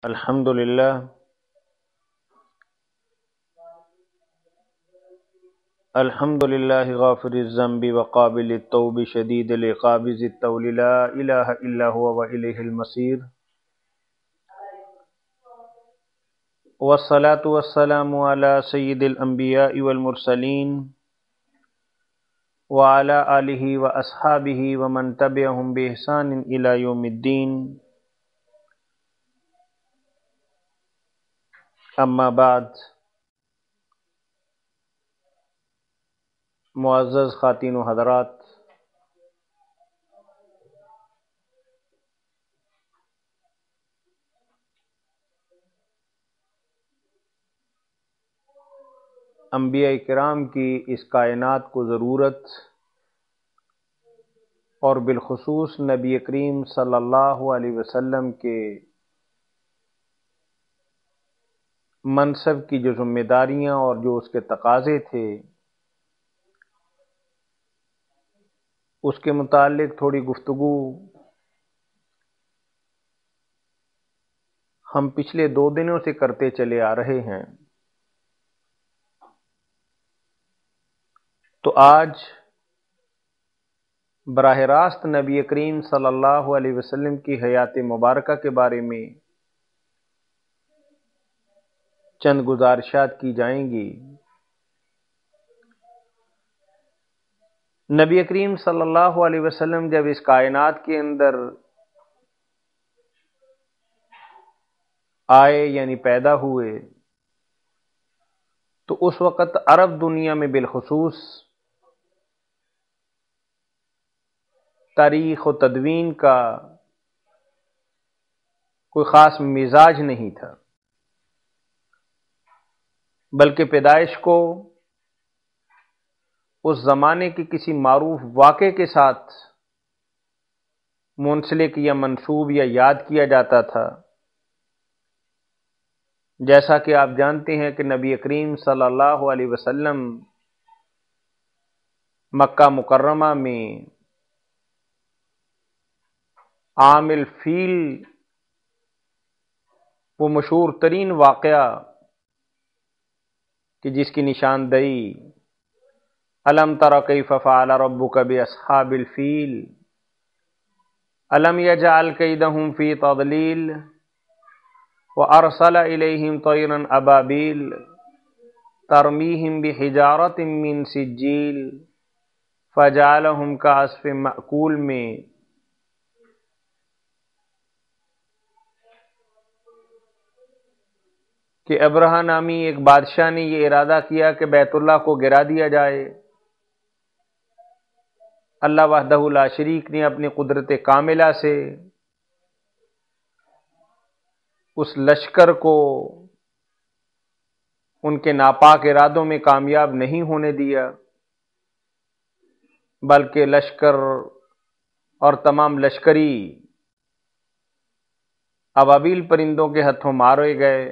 الحمد للہ الحمد للہ غافر الذنب وقابل التوب شدید العقاب ذی الطول لا الہ الا هو والیہ المصیر والصلاة والسلام علی سید الانبیاء والمرسلین وعلی آلہ واصحابہ ومن تبعہم بإحسان الی یوم الدین اما بعد۔ معزز خواتین و حضرات، انبیاء کرام کی اس کائنات کو ضرورت اور بالخصوص نبی کریم صلی اللہ علیہ وسلم کے منصب کی جو ذمہ داریاں اور جو اس کے تقاضے تھے، اس کے متعلق تھوڑی گفتگو ہم پچھلے 2 دنوں سے کرتے چلے آ رہے ہیں۔ تو آج براہ راست نبی کریم صلی اللہ علیہ وسلم کی حیات مبارکہ کے بارے میں چند گزارشات کی جائیں گی۔ نبی کریم صلی اللہ علیہ وسلم جب اس کائنات کے اندر آئے یعنی پیدا ہوئے تو اس وقت عرب دنیا میں بالخصوص تاریخ و تدوین کا کوئی خاص مزاج نہیں تھا، بلکہ پیدائش کو اس زمانے کے کسی معروف واقعے کے ساتھ منسلک یا منسوب یا یاد کیا جاتا تھا۔ جیسا کہ آپ جانتے ہیں کہ نبی کریم صلی اللہ علیہ وسلم مکہ مکرمہ میں عام الفیل، وہ مشہور ترین واقعہ کہ جس کی نشاندہی الم تر کیف فعل ربک باصحاب الفیل الم یجعل کیدہم فی تضلیل وارسل الیہم طیرا ابابیل ترمیہم بحجارۃ من سجیل فجعلہم کعصف مأکول میں کہ ابرہہ نامی ایک بادشاہ نے یہ ارادہ کیا کہ بیت اللہ کو گرا دیا جائے۔ اللہ وحدہ لا شریک نے اپنی قدرت کاملہ سے اس لشکر کو ان کے ناپاک ارادوں میں کامیاب نہیں ہونے دیا، بلکہ لشکر اور تمام لشکری ابابیل پرندوں کے ہتھوں مارے گئے۔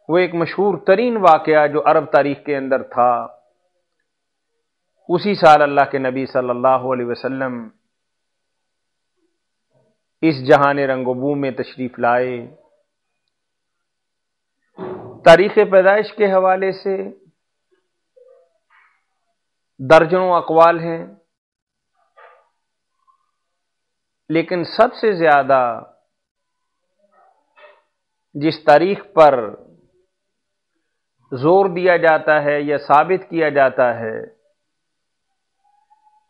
وہ ایک مشہور ترین واقعہ جو عرب تاریخ کے اندر تھا۔ اسی سال اللہ کے نبی صلی اللہ علیہ وسلم اس جہان رنگ و بو میں تشریف لائے۔ تاریخ پیدائش کے حوالے سے درجنوں اقوال ہیں، لیکن سب سے زیادہ جس تاریخ پر زور دیا جاتا ہے یا ثابت کیا جاتا ہے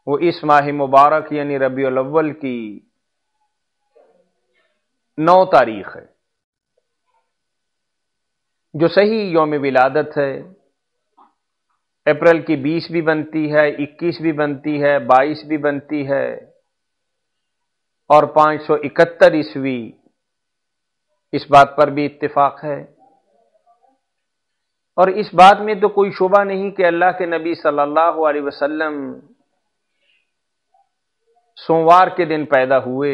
وہ اس ماہ مبارک یعنی ربیع الاول کی 9 تاریخ ہے، جو صحیح یوم ولادت ہے۔ اپریل کی 20 بھی بنتی ہے، 21 بھی بنتی ہے، 22 بھی بنتی ہے، اور 571 عیسوی، اس بات پر بھی اتفاق ہے۔ اور اس بات میں تو کوئی شبہ نہیں کہ اللہ کے نبی صلی اللہ علیہ وسلم سوموار کے دن پیدا ہوئے۔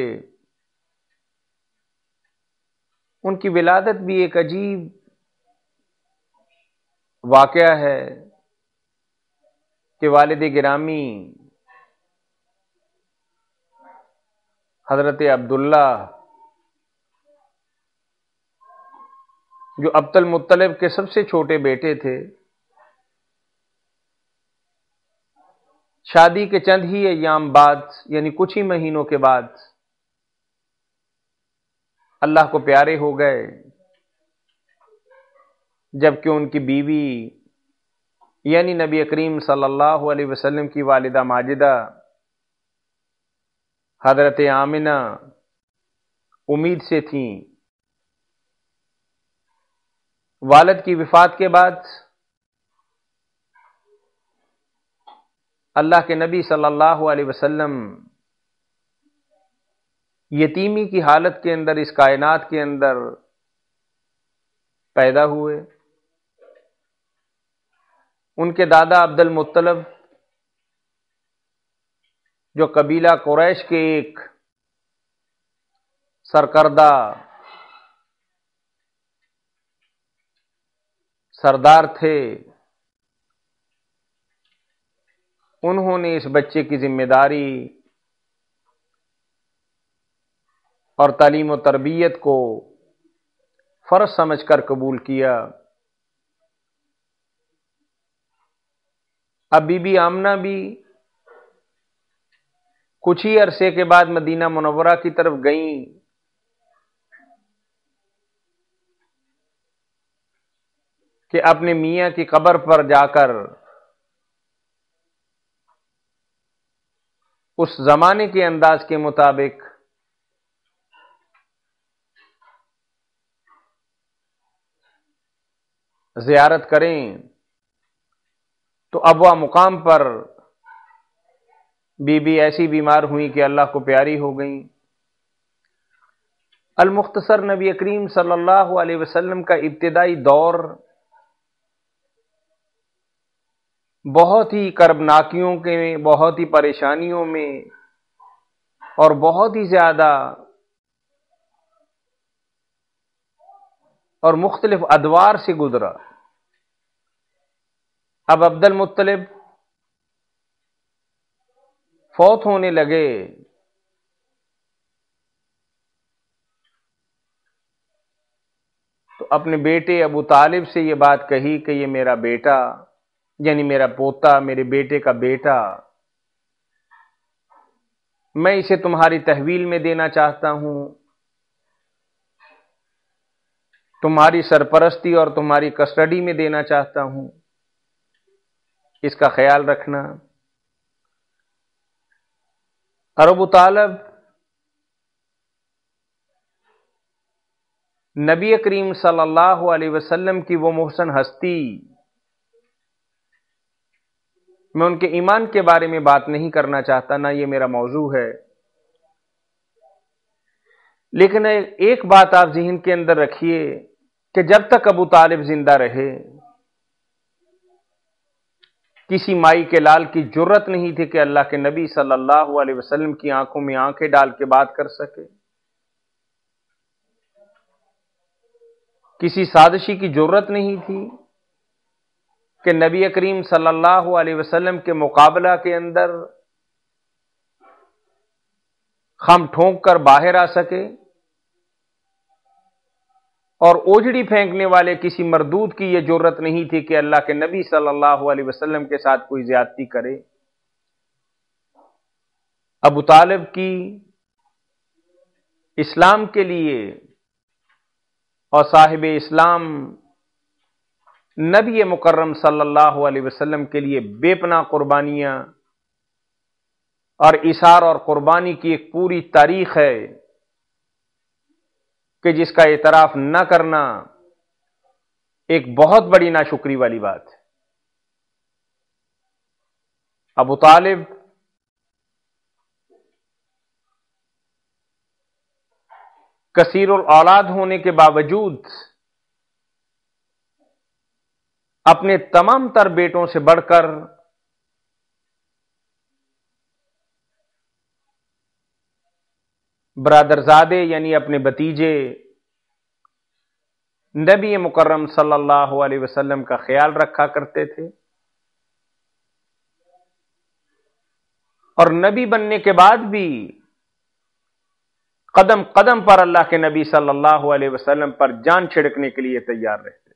ان کی ولادت بھی ایک عجیب واقعہ ہے کہ والد گرامی حضرت عبداللہ جو عبد المطلب کے سب سے چھوٹے بیٹے تھے، شادی کے چند ہی ایام بعد، یعنی کچھ ہی مہینوں کے بعد اللہ کو پیارے ہو گئے، جبکہ ان کی بیوی یعنی نبی کریم صلی اللہ علیہ وسلم کی والدہ ماجدہ حضرت آمنہ امید سے تھیں۔ والد کی وفات کے بعد اللہ کے نبی صلی اللہ علیہ وسلم یتیمی کی حالت کے اندر اس کائنات کے اندر پیدا ہوئے۔ ان کے دادا عبد المطلب جو قبیلہ قریش کے ایک سرکردہ سردار تھے، انہوں نے اس بچے کی ذمہ داری اور تعلیم و تربیت کو فرض سمجھ کر قبول کیا۔ اب بی بی آمنہ بھی کچھ ہی عرصے کے بعد مدینہ منورہ کی طرف گئیں، کہ اپنے میاں کی قبر پر جا کر اس زمانے کے انداز کے مطابق زیارت کریں۔ تو ابوا مقام پر بی بی ایسی بیمار ہوئی کہ اللہ کو پیاری ہو گئیں۔ المختصر نبی کریم صلی اللہ علیہ وسلم کا ابتدائی دور بہت ہی کربناکیوں کے، بہت ہی پریشانیوں میں اور بہت ہی زیادہ اور مختلف ادوار سے گزرا۔ اب عبد المطلب فوت ہونے لگے، تو اپنے بیٹے ابو طالب سے یہ بات کہی کہ یہ میرا بیٹا، یعنی میرا پوتا، میرے بیٹے کا بیٹا، میں اسے تمہاری تحویل میں دینا چاہتا ہوں، تمہاری سرپرستی اور تمہاری کسٹڈی میں دینا چاہتا ہوں، اس کا خیال رکھنا۔ اور ابو طالب نبی کریم صلی اللہ علیہ وسلم کی وہ محسن ہستی، میں ان کے ایمان کے بارے میں بات نہیں کرنا چاہتا، نہ یہ میرا موضوع ہے، لیکن ایک بات آپ ذہن کے اندر رکھیے کہ جب تک ابو طالب زندہ رہے، کسی مائی کے لال کی جرت نہیں تھی کہ اللہ کے نبی صلی اللہ علیہ وسلم کی آنکھوں میں آنکھیں ڈال کے بات کر سکے، کسی سازشی کی جرت نہیں تھی کہ نبی کریم صلی اللہ علیہ وسلم کے مقابلہ کے اندر خم ٹھونک کر باہر آ سکے، اور اوجڑی پھینکنے والے کسی مردود کی یہ جرت نہیں تھی کہ اللہ کے نبی صلی اللہ علیہ وسلم کے ساتھ کوئی زیادتی کرے۔ ابو طالب کی اسلام کے لیے اور صاحب اسلام نبی مکرم صلی اللہ علیہ وسلم کے لیے بے پناہ قربانیاں اور ایثار اور قربانی کی ایک پوری تاریخ ہے کہ جس کا اعتراف نہ کرنا ایک بہت بڑی ناشکری والی بات ہے۔ ابو طالب کثیر الاولاد ہونے کے باوجود اپنے تمام تر بیٹوں سے بڑھ کر برادرزادے یعنی اپنے بھتیجے نبی مکرم صلی اللہ علیہ وسلم کا خیال رکھا کرتے تھے، اور نبی بننے کے بعد بھی قدم قدم پر اللہ کے نبی صلی اللہ علیہ وسلم پر جان چھڑکنے کے لیے تیار رہتے.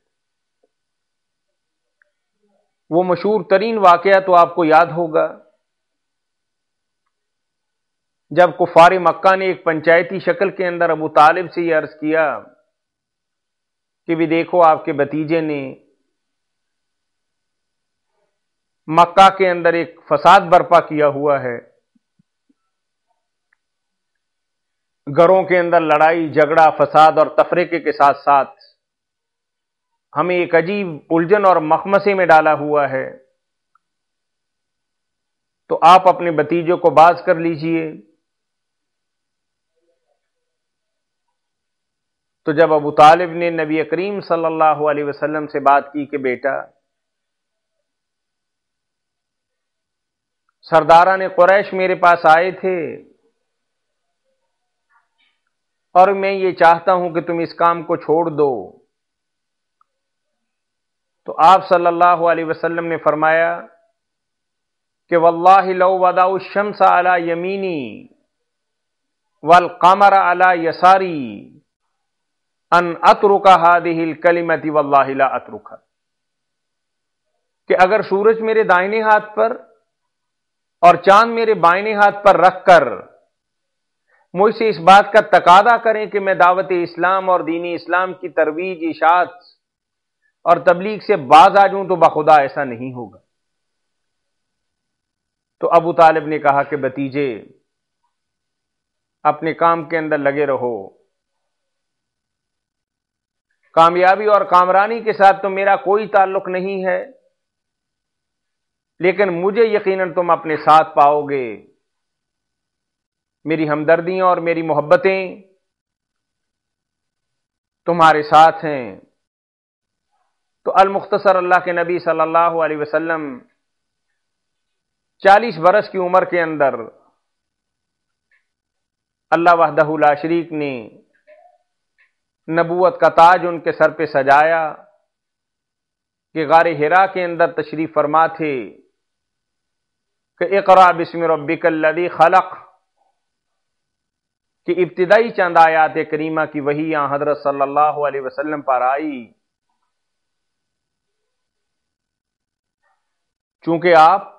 وہ مشہور ترین واقعہ تو آپ کو یاد ہوگا جب کفار مکہ نے ایک پنچایتی شکل کے اندر ابو طالب سے یہ عرض کیا کہ بھی دیکھو آپ کے بھتیجے نے مکہ کے اندر ایک فساد برپا کیا ہوا ہے، گھروں کے اندر لڑائی جھگڑا فساد اور تفریقے کے ساتھ ساتھ ہمیں ایک عجیب الجھن اور مخمصے میں ڈالا ہوا ہے، تو آپ اپنے بھتیجوں کو باز کر لیجئے. تو جب ابو طالب نے نبی کریم صلی اللہ علیہ وسلم سے بات کی کہ بیٹا، سرداران قریش میرے پاس آئے تھے اور میں یہ چاہتا ہوں کہ تم اس کام کو چھوڑ دو، تو آپ صلی اللہ علیہ وسلم نے فرمایا کہ واللہ لو وضعوا الشمس علی یمینی والقمر علی یساری ان اترک هذه الکلمۃ واللہ لا اترکھا، کہ اگر سورج میرے دائیں ہاتھ پر اور چاند میرے بائیں ہاتھ پر رکھ کر مجھ سے اس بات کا تقاضا کریں کہ میں دعوت اسلام اور دین اسلام کی ترویج، اشاعت اور تبلیغ سے باز آ جاؤں تو بخدا ایسا نہیں ہوگا. تو ابو طالب نے کہا کہ بھتیجے اپنے کام کے اندر لگے رہو، کامیابی اور کامرانی کے ساتھ تو میرا کوئی تعلق نہیں ہے، لیکن مجھے یقیناً تم اپنے ساتھ پاؤ گے، میری ہمدردیاں اور میری محبتیں تمہارے ساتھ ہیں. تو المختصر اللہ کے نبی صلی اللہ علیہ وسلم 40 برس کی عمر کے اندر اللہ وحدہ لا شریک نے نبوت کا تاج ان کے سر پہ سجایا کہ غار حرا کے اندر تشریف فرما تھے کہ اقرأ بسم ربک الذی خلق کہ ابتدائی چند آیات کریمہ کی وحی حضرت صلی اللہ علیہ وسلم پر آئی. چونکہ آپ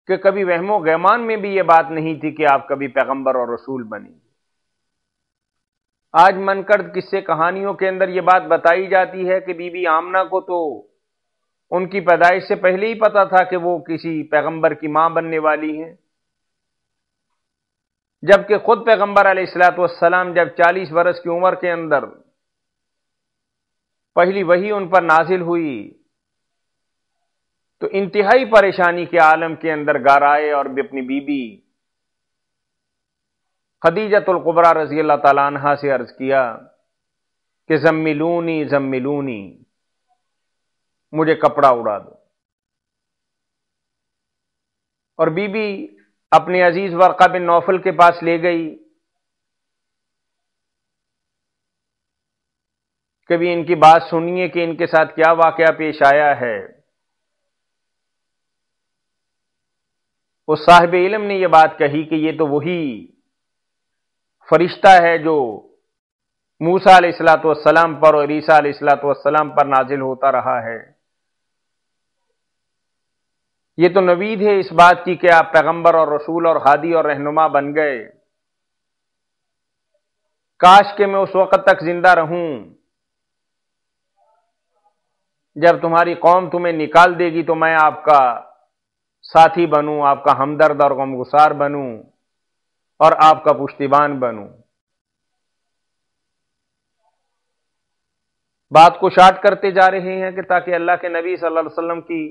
کہ کبھی وہم و گمان میں بھی یہ بات نہیں تھی کہ آپ کبھی پیغمبر اور رسول بنیں. آج من گھڑت قصے کہانیوں کے اندر یہ بات بتائی جاتی ہے کہ بی بی آمنہ کو تو ان کی پیدائش سے پہلے ہی پتا تھا کہ وہ کسی پیغمبر کی ماں بننے والی ہیں، جبکہ خود پیغمبر علیہ الصلوۃ والسلام جب 40 برس کی عمر کے اندر پہلی وحی ان پر نازل ہوئی تو انتہائی پریشانی کے عالم کے اندر گھر آئے اور اپنی بیوی خدیجۃ الکبریٰ رضی اللہ تعالی عنہا سے عرض کیا کہ زملونی زملونی، مجھے کپڑا اڑا دو. اور بیوی اپنے عزیز ورقہ بن نوفل کے پاس لے گئی، کبھی ان کی بات سنیے کہ ان کے ساتھ کیا واقعہ پیش آیا ہے. اس صاحب علم نے یہ بات کہی کہ یہ تو وہی فرشتہ ہے جو موسیٰ علیہ الصلوۃ والسلام پر اور عیسیٰ علیہ الصلوۃ والسلام پر نازل ہوتا رہا ہے. یہ تو نوید ہے اس بات کی کہ آپ پیغمبر اور رسول اور ہادی اور رہنما بن گئے. کاش کہ میں اس وقت تک زندہ رہوں جب تمہاری قوم تمہیں نکال دے گی تو میں آپ کا ساتھی بنوں، آپ کا ہمدرد اور غمگسار بنوں اور آپ کا پشتیبان بنوں. بات کو شارٹ کرتے جا رہے ہیں کہ تاکہ اللہ کے نبی صلی اللہ علیہ وسلم کی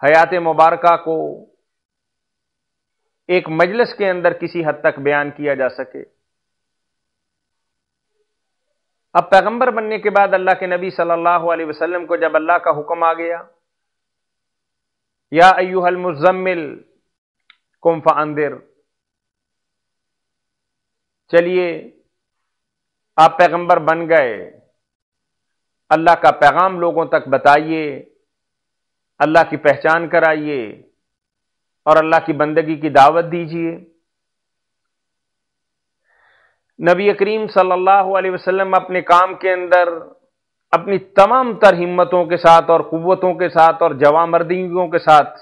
حیات مبارکہ کو ایک مجلس کے اندر کسی حد تک بیان کیا جا سکے. اب پیغمبر بننے کے بعد اللہ کے نبی صلی اللہ علیہ وسلم کو جب اللہ کا حکم آ گیا یا ایھا المزمل قم فانذر، چلیے آپ پیغمبر بن گئے، اللہ کا پیغام لوگوں تک بتائیے، اللہ کی پہچان کرائیے اور اللہ کی بندگی کی دعوت دیجیے. نبی کریم صلی اللہ علیہ وسلم اپنے کام کے اندر اپنی تمام تر ہمتوں کے ساتھ اور قوتوں کے ساتھ اور جوامردیوں کے ساتھ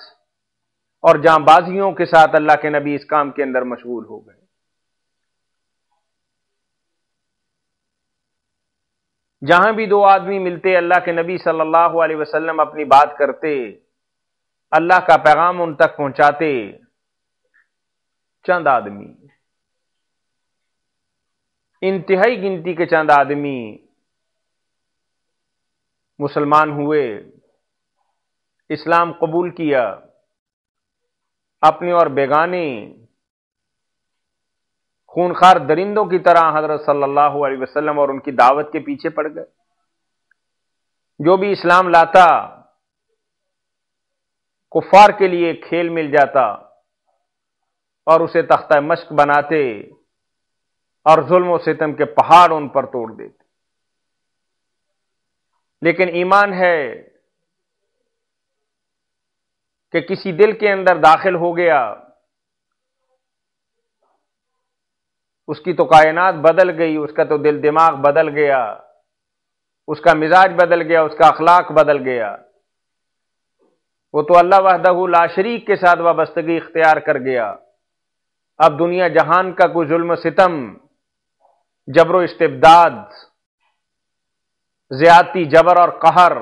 اور جاں بازیوں کے ساتھ اللہ کے نبی اس کام کے اندر مشغول ہو گئے۔ جہاں بھی دو آدمی ملتے اللہ کے نبی صلی اللہ علیہ وسلم اپنی بات کرتے، اللہ کا پیغام ان تک پہنچاتے۔ چند آدمی، انتہائی گنتی کے چند آدمی مسلمان ہوئے، اسلام قبول کیا، اپنے اور بیگانے خونخوار درندوں کی طرح حضرت صلی اللہ علیہ وسلم اور ان کی دعوت کے پیچھے پڑ گئے۔ جو بھی اسلام لاتا کفار کے لیے کھیل مل جاتا اور اسے تختہ مشق بناتے اور ظلم و ستم کے پہاڑ ان پر توڑ دیتے۔ لیکن ایمان ہے کہ کسی دل کے اندر داخل ہو گیا، اس کی تو کائنات بدل گئی، اس کا تو دل دماغ بدل گیا، اس کا مزاج بدل گیا، اس کا اخلاق بدل گیا۔ وہ تو اللہ وحدہ لا شریک کے ساتھ وابستگی اختیار کر گیا۔ اب دنیا جہان کا کوئی ظلم و ستم، جبر و استبداد، زیادتی، جبر اور قہر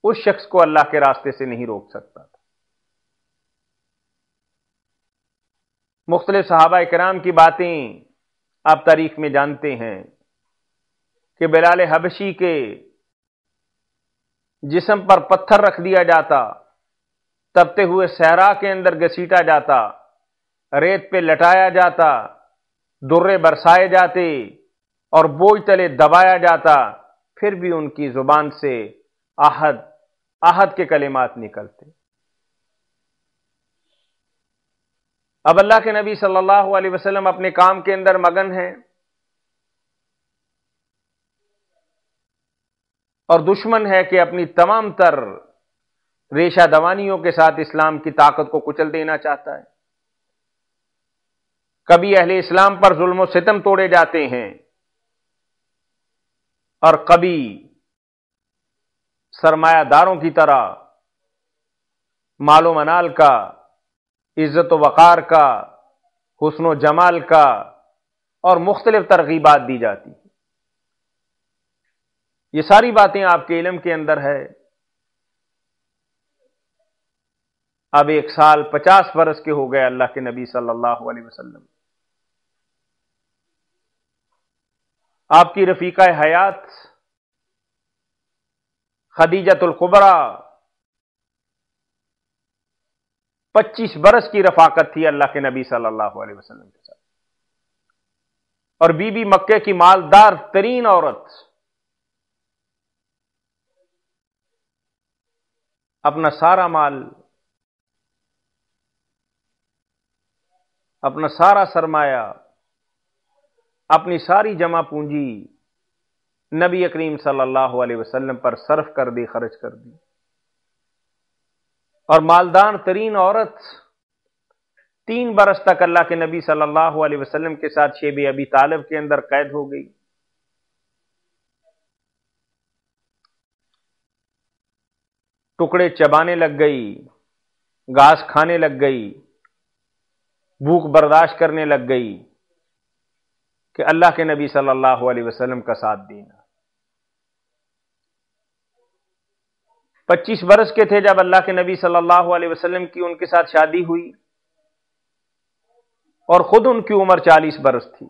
اس شخص کو اللہ کے راستے سے نہیں روک سکتا تھا۔ مختلف صحابہ کرام کی باتیں آپ تاریخ میں جانتے ہیں کہ بلال حبشی کے جسم پر پتھر رکھ دیا جاتا، تپتے ہوئے صحرا کے اندر گھسیٹا جاتا، ریت پہ لٹایا جاتا، درے برسائے جاتے اور بوجھ تلے دبایا جاتا، پھر بھی ان کی زبان سے آہد کے کلمات نکلتے۔ اب اللہ کے نبی صلی اللہ علیہ وسلم اپنے کام کے اندر مگن ہیں اور دشمن ہے کہ اپنی تمام تر ریشہ دوانیوں کے ساتھ اسلام کی طاقت کو کچل دینا چاہتا ہے۔ کبھی اہل اسلام پر ظلم و ستم توڑے جاتے ہیں اور کبھی سرمایہ داروں کی طرح مال و منال کا، عزت و وقار کا، حسن و جمال کا اور مختلف ترغیبات دی جاتی ہیں۔ یہ ساری باتیں آپ کے علم کے اندر ہے۔ اب 1 سال 50 برس کے ہو گئے اللہ کے نبی صلی اللہ علیہ وسلم۔ آپ کی رفیقہ حیات خدیجۃ الکبریٰ 25 برس کی رفاقت تھی اللہ کے نبی صلی اللہ علیہ وسلم کے ساتھ، اور بی بی مکہ کی مالدار ترین عورت اپنا سارا مال، اپنا سارا سرمایہ، اپنی ساری جمع پونجی نبی کریم صلی اللہ علیہ وسلم پر صرف کر دی، خرچ کر دی۔ اور مالدار ترین عورت 3 برس تک اللہ کے نبی صلی اللہ علیہ وسلم کے ساتھ شیب ابی طالب کے اندر قید ہو گئی۔ ٹکڑے چبانے لگ گئی، گھاس کھانے لگ گئی، بھوک برداشت کرنے لگ گئی کہ اللہ کے نبی صلی اللہ علیہ وسلم کا ساتھ دینا۔ 25 برس کے تھے جب اللہ کے نبی صلی اللہ علیہ وسلم کی ان کے ساتھ شادی ہوئی، اور خود ان کی عمر 40 برس تھی۔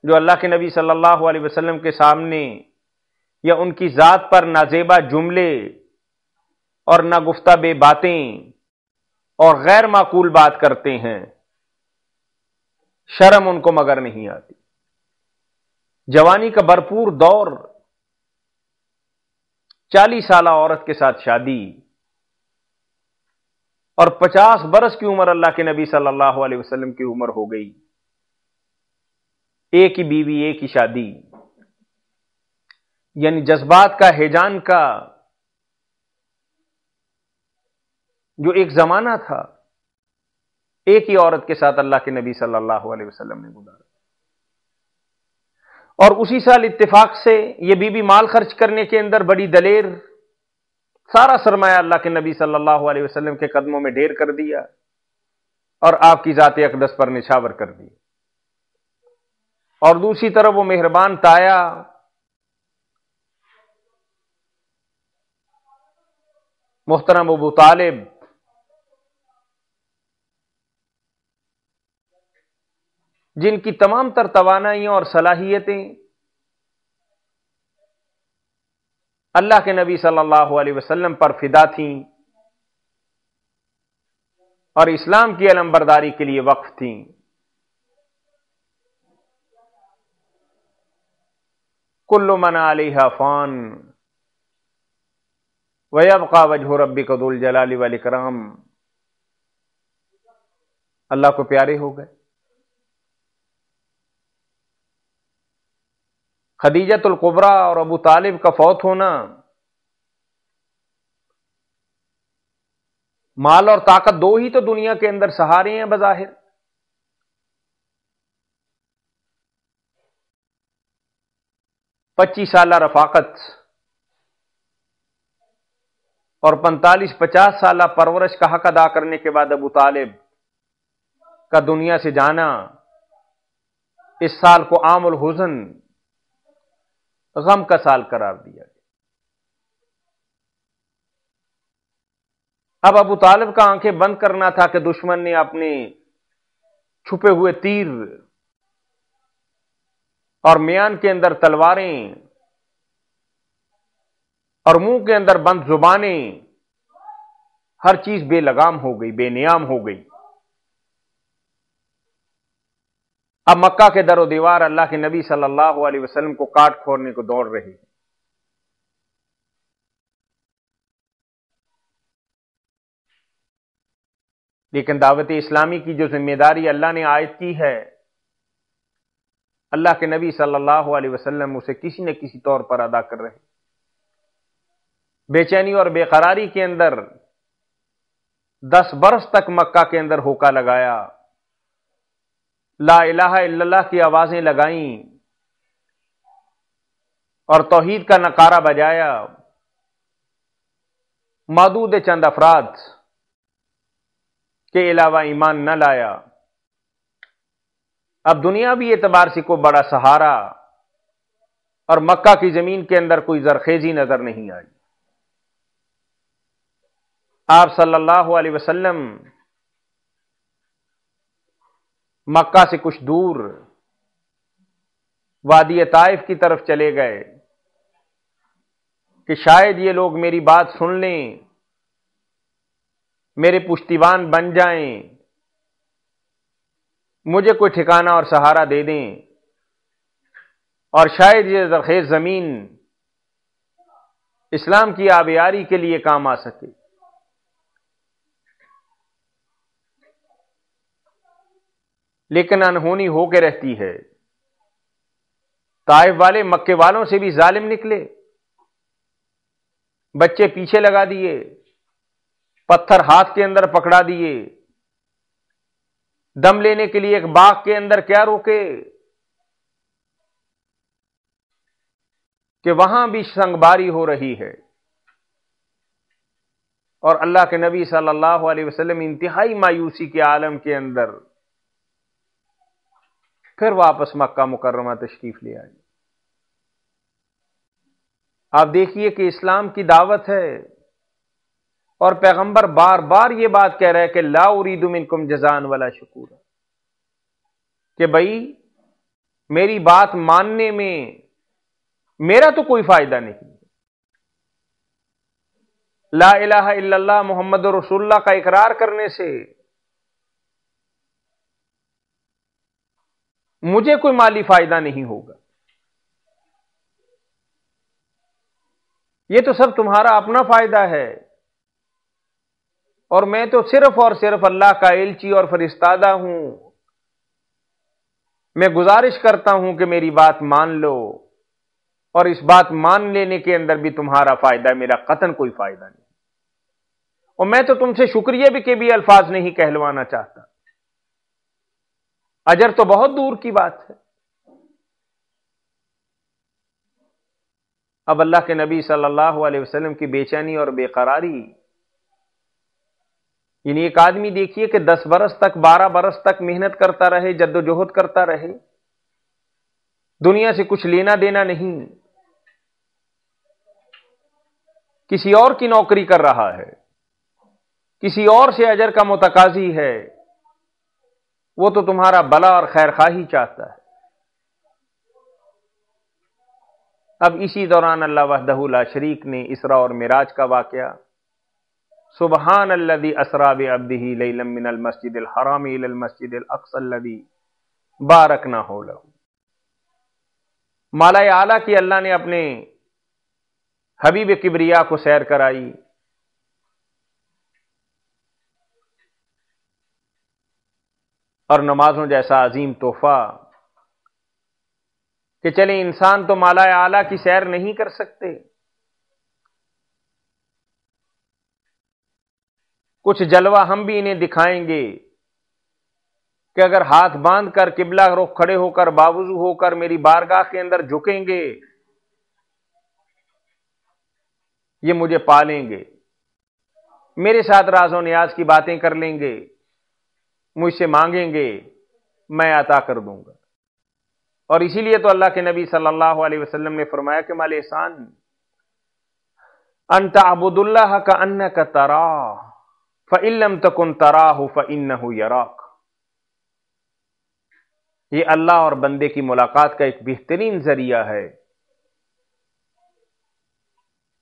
جو اللہ کے نبی صلی اللہ علیہ وسلم کے سامنے یا ان کی ذات پر نازیبا جملے اور نہ گفتہ بے باتیں اور غیر معقول بات کرتے ہیں، شرم ان کو مگر نہیں آتی۔ جوانی کا بھرپور دور، 40 سالہ عورت کے ساتھ شادی، اور 50 برس کی عمر اللہ کے نبی صلی اللہ علیہ وسلم کی عمر ہو گئی، ایک ہی بیوی، ایک ہی شادی، یعنی جذبات کا، ہیجان کا جو ایک زمانہ تھا، ایک ہی عورت کے ساتھ اللہ کے نبی صلی اللہ علیہ وسلم نے گزارا، اور اسی سال اتفاق سے یہ بی بی مال خرچ کرنے کے اندر بڑی دلیر، سارا سرمایہ اللہ کے نبی صلی اللہ علیہ وسلم کے قدموں میں ڈھیر کر دیا اور آپ کی ذات اقدس پر نچھاور کر دی۔ اور دوسری طرف وہ مہربان تایا محترم ابو طالب، جن کی تمام تر توانائیاں اور صلاحیتیں اللہ کے نبی صلی اللہ علیہ وسلم پر فدا تھیں اور اسلام کی علم برداری کے لیے وقف تھیں۔ کل من علیہا فان ویبقى وجہ ربک ذو الجلال والاکرام، اللہ کو پیارے ہو گئے۔ خدیجۃ الکبریٰ اور ابو طالب کا فوت ہونا مال اور طاقت دو ہی تو دنیا کے اندر سہارے ہیں بظاہر، 25 سالہ رفاقت اور 45-50 سالہ پرورش کا حق ادا کرنے کے بعد ابو طالب کا دنیا سے جانا، اس سال کو عام الحزن، غم کا سال قرار دیا گیا۔ اب ابو طالب کا آنکھیں بند کرنا تھا کہ دشمن نے اپنے چھپے ہوئے تیر اور میان کے اندر تلواریں اور منہ کے اندر بند زبانیں، ہر چیز بے لگام ہو گئی، بے نیام ہو گئی۔ اب مکہ کے در و دیوار اللہ کے نبی صلی اللہ علیہ وسلم کو کاٹ کھوڑنے کو دوڑ رہے ہیں۔ لیکن دعوت اسلامی کی جو ذمہ داری اللہ نے عائد کی ہے، اللہ کے نبی صلی اللہ علیہ وسلم اسے کسی نہ کسی طور پر ادا کر رہے ہیں۔ بے چینی اور بے قراری کے اندر 10 برس تک مکہ کے اندر ہوکا لگایا، لا الہ الا اللہ کی آوازیں لگائیں اور توحید کا نعرہ بجایا۔ معدود چند افراد کے علاوہ ایمان نہ لایا۔ اب دنیاوی اعتبار سے کوئی بڑا سہارا اور مکہ کی زمین کے اندر کوئی زرخیزی نظر نہیں آئی۔ آپ صلی اللہ علیہ وسلم مکہ سے کچھ دور وادی طائف کی طرف چلے گئے کہ شاید یہ لوگ میری بات سن لیں، میرے پشتیبان بن جائیں، مجھے کوئی ٹھکانہ اور سہارا دے دیں، اور شاید یہ زرخیز زمین اسلام کی آبیاری کے لیے کام آ سکے۔ لیکن انہونی ہو کے رہتی ہے، طائف والے مکے والوں سے بھی ظالم نکلے، بچے پیچھے لگا دیے، پتھر ہاتھ کے اندر پکڑا دیے، دم لینے کے لیے ایک باغ کے اندر کیا روکے کہ وہاں بھی سنگباری ہو رہی ہے، اور اللہ کے نبی صلی اللہ علیہ وسلم انتہائی مایوسی کے عالم کے اندر پھر واپس مکہ مکرمہ تشریف لے آئے۔ آپ دیکھیے کہ اسلام کی دعوت ہے اور پیغمبر بار بار یہ بات کہہ رہے ہیں کہ لا اريد منکم جزاء ولا شکورا، کہ بھائی میری بات ماننے میں میرا تو کوئی فائدہ نہیں، لا الہ الا اللہ محمد رسول اللہ کا اقرار کرنے سے مجھے کوئی مالی فائدہ نہیں ہوگا، یہ تو سب تمہارا اپنا فائدہ ہے، اور میں تو صرف اور صرف اللہ کا ایلچی اور فرستادہ ہوں، میں گزارش کرتا ہوں کہ میری بات مان لو، اور اس بات مان لینے کے اندر بھی تمہارا فائدہ، میرا قطعاً کوئی فائدہ نہیں، اور میں تو تم سے شکریہ بھی کے بھی الفاظ نہیں کہلوانا چاہتا، اجر تو بہت دور کی بات ہے۔ اب اللہ کے نبی صلی اللہ علیہ وسلم کی بے چینی اور بے قراری، یعنی ایک آدمی دیکھیے کہ 10 برس تک 12 برس تک محنت کرتا رہے، جد و جہد کرتا رہے، دنیا سے کچھ لینا دینا نہیں، کسی اور کی نوکری کر رہا ہے، کسی اور سے اجر کا متقاضی ہے، وہ تو تمہارا بلا اور خیر خواہی چاہتا ہے۔ اب اسی دوران اللہ وحدہ لا شریک نے اسراء اور معراج کا واقعہ، سبحان الذی اسری بعبدہ لیلا من المسجد الحرام الی المسجد الاقصی الذی بارکنا حولہ، مالا اعلیٰ کی اللہ نے اپنے حبیب کبریا کو سیر کرائی، اور نمازوں جیسا عظیم تحفہ کہ چلے انسان تو مالا اعلیٰ کی سیر نہیں کر سکتے، کچھ جلوہ ہم بھی انہیں دکھائیں گے کہ اگر ہاتھ باندھ کر قبلہ رخ کھڑے ہو کر باوضو ہو کر میری بارگاہ کے اندر جھکیں گے، یہ مجھے پالیں گے، میرے ساتھ راز و نیاز کی باتیں کر لیں گے، مجھ سے مانگیں گے، میں عطا کر دوں گا۔ اور اسی لیے تو اللہ کے نبی صلی اللہ علیہ وسلم نے فرمایا کہ مال احسان ان تعبد اللہ کأنک تراہ فإن لم تکن تراہ فإنہ یراک، یہ اللہ اور بندے کی ملاقات کا ایک بہترین ذریعہ ہے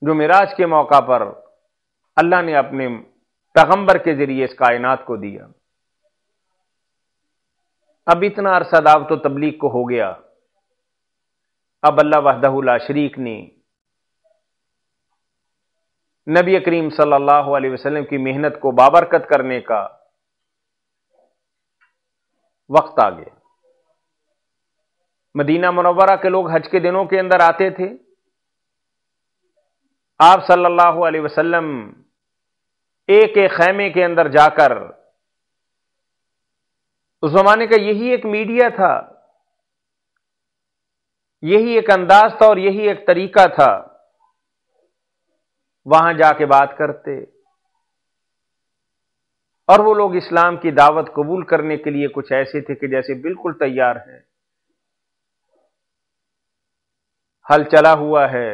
جو معراج کے موقع پر اللہ نے اپنے پیغمبر کے ذریعے اس کائنات کو دیا۔ اب اتنا عرصہ دعوت و تبلیغ کو ہو گیا، اب اللہ وحدہ لا شریک نے نبی کریم صلی اللہ علیہ وسلم کی محنت کو بابرکت کرنے کا وقت آ گیا۔ مدینہ منورہ کے لوگ حج کے دنوں کے اندر آتے تھے، آپ صلی اللہ علیہ وسلم ایک ایک خیمے کے اندر جا کر، اس زمانے کا یہی ایک میڈیا تھا، یہی ایک انداز تھا اور یہی ایک طریقہ تھا، وہاں جا کے بات کرتے، اور وہ لوگ اسلام کی دعوت قبول کرنے کے لیے کچھ ایسے تھے کہ جیسے بالکل تیار ہیں، ہل چلا ہوا ہے،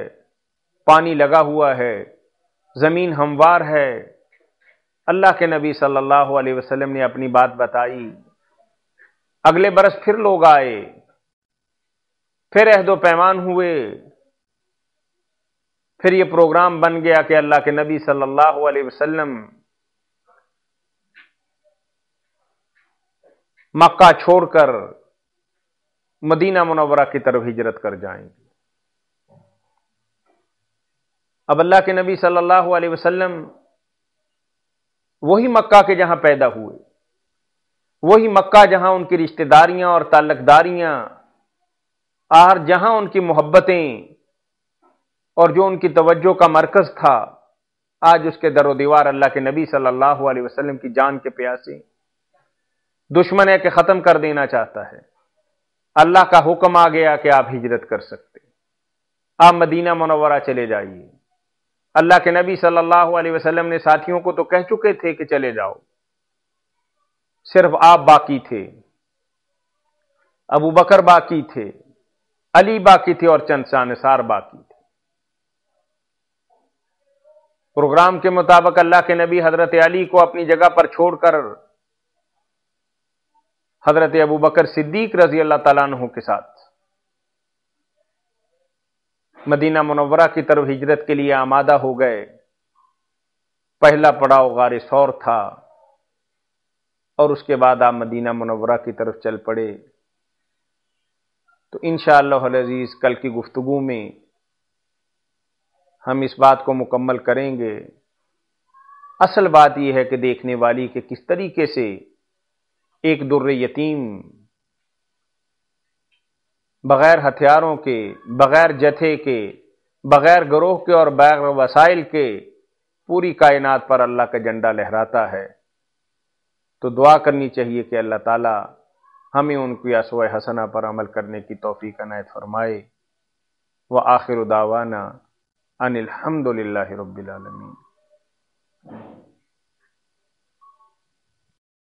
پانی لگا ہوا ہے، زمین ہموار ہے۔ اللہ کے نبی صلی اللہ علیہ وسلم نے اپنی بات بتائی، اگلے برس پھر لوگ آئے، پھر عہد و پیمان ہوئے، پھر یہ پروگرام بن گیا کہ اللہ کے نبی صلی اللہ علیہ وسلم مکہ چھوڑ کر مدینہ منورہ کی طرف ہجرت کر جائیں گے۔ اب اللہ کے نبی صلی اللہ علیہ وسلم وہی مکہ کے جہاں پیدا ہوئے، وہی مکہ جہاں ان کی رشتہ داریاں اور تعلق داریاں، اور جہاں ان کی محبتیں اور جو ان کی توجہ کا مرکز تھا، آج اس کے در و دیوار اللہ کے نبی صلی اللہ علیہ وسلم کی جان کے پیاسے، دشمن ہے کہ ختم کر دینا چاہتا ہے۔ اللہ کا حکم آ گیا کہ آپ ہجرت کر سکتے، آپ مدینہ منورہ چلے جائیے۔ اللہ کے نبی صلی اللہ علیہ وسلم نے ساتھیوں کو تو کہہ چکے تھے کہ چلے جاؤ، صرف آپ باقی تھے، ابو بکر باقی تھے، علی باقی تھے، اور چند شانصار باقی تھے۔ پروگرام کے مطابق اللہ کے نبی حضرت علی کو اپنی جگہ پر چھوڑ کر حضرت ابو بکر صدیق رضی اللہ تعالیٰ عنہ کے ساتھ مدینہ منورہ کی طرف ہجرت کے لیے آمادہ ہو گئے۔ پہلا پڑاؤ غار ثور تھا، اور اس کے بعد آپ مدینہ منورہ کی طرف چل پڑے۔ تو انشاءاللہ العزیز کل کی گفتگو میں ہم اس بات کو مکمل کریں گے۔ اصل بات یہ ہے کہ دیکھنے والی کہ کس طریقے سے ایک در یتیم بغیر ہتھیاروں کے، بغیر جتھے کے، بغیر گروہ کے اور بغیر وسائل کے پوری کائنات پر اللہ کا جھنڈا لہراتا ہے۔ تو دعا کرنی چاہیے کہ اللہ تعالیٰ ہمیں ان کی اسوہ حسنہ پر عمل کرنے کی توفیق عنایت فرمائے۔ وآخر دعوانا ان الحمد للہ رب العالمین۔